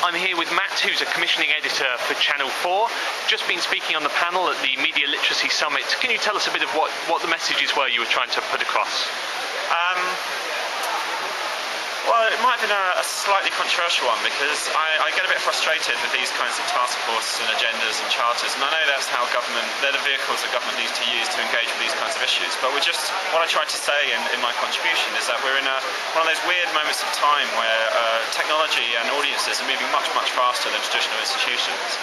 I'm here with Matt, who's a commissioning editor for Channel 4, just been speaking on the panel at the Media Literacy Summit. Can you tell us a bit of what the messages were you were trying to put across? Well, it might have been a slightly controversial one because I get a bit frustrated with these kinds of task forces and agendas and charters, and I know that's how they're the vehicles that government needs to use to engage with these kinds of issues. But what I tried to say in my contribution is that we're in one of those weird moments of time where technology and audiences are moving much, much faster than traditional institutions.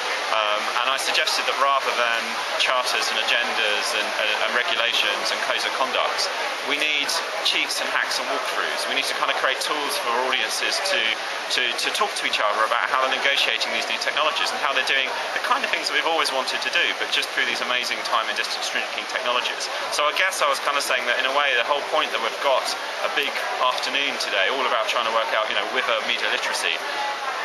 And I suggested that rather than charters and agendas and regulations and codes of conduct, we need cheats and hacks and walkthroughs. We need to kind of create tools for audiences to talk to each other about how they're negotiating these new technologies and how they're doing the kind of things that we've always wanted to do, but just through these amazing time and distance shrinking technologies. So I guess I was kind of saying that in a way the whole point that we've got a big afternoon today all about trying to work out, with media literacy,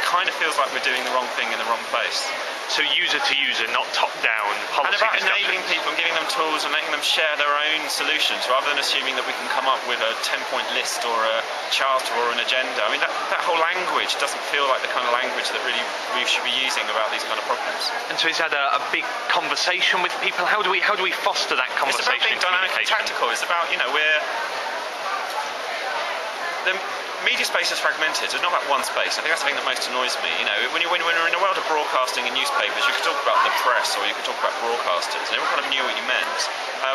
kind of feels like we're doing the wrong thing in the wrong place. So user to user, not top-down policy. And about enabling people and giving them tools and letting them share their own solutions rather than assuming that we can come up with a 10-point list or a charter or an agenda. I mean, that whole language doesn't feel like the kind of language that really we should be using about these kind of problems. And so is that a big conversation with people? How do we foster that conversation? It's about being dynamic and tactical. It's about, the media space is fragmented. It's not about one space. I think that's the thing that most annoys me. When you're in a world of broadcasting and newspapers, you could talk about the press or you could talk about broadcasters, and everyone kind of knew what you meant.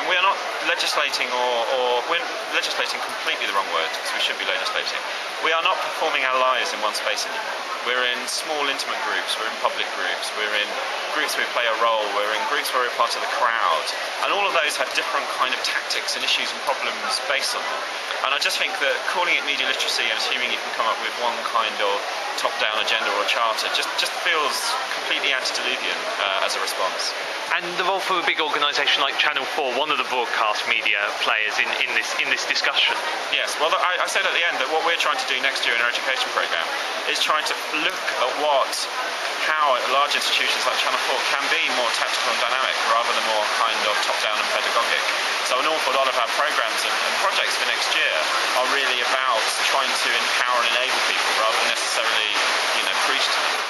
We are not legislating, or we're legislating completely the wrong word, because we should be legislating. We are not performing our lives in one space anymore. We're in small, intimate groups. We're in public groups. We're in groups where we play a role. We're in groups where we're part of the crowd. And all of those have different kind of tactics and issues and problems based on them. And I just think that calling it media literacy and assuming you can come up with one kind of top-down agenda or charter just feels completely antediluvian as a response. And the role for a big organisation like Channel 4, one of the broadcast media players in this discussion. Yes, well, I said at the end that what we're trying to do next year in our education programme is trying to look at how large institutions like Channel 4 can be more tactical and dynamic rather than more kind of top-down and pedagogic. So an awful lot of our programmes and projects for next year are really about trying to empower and enable people rather than necessarily preach to them.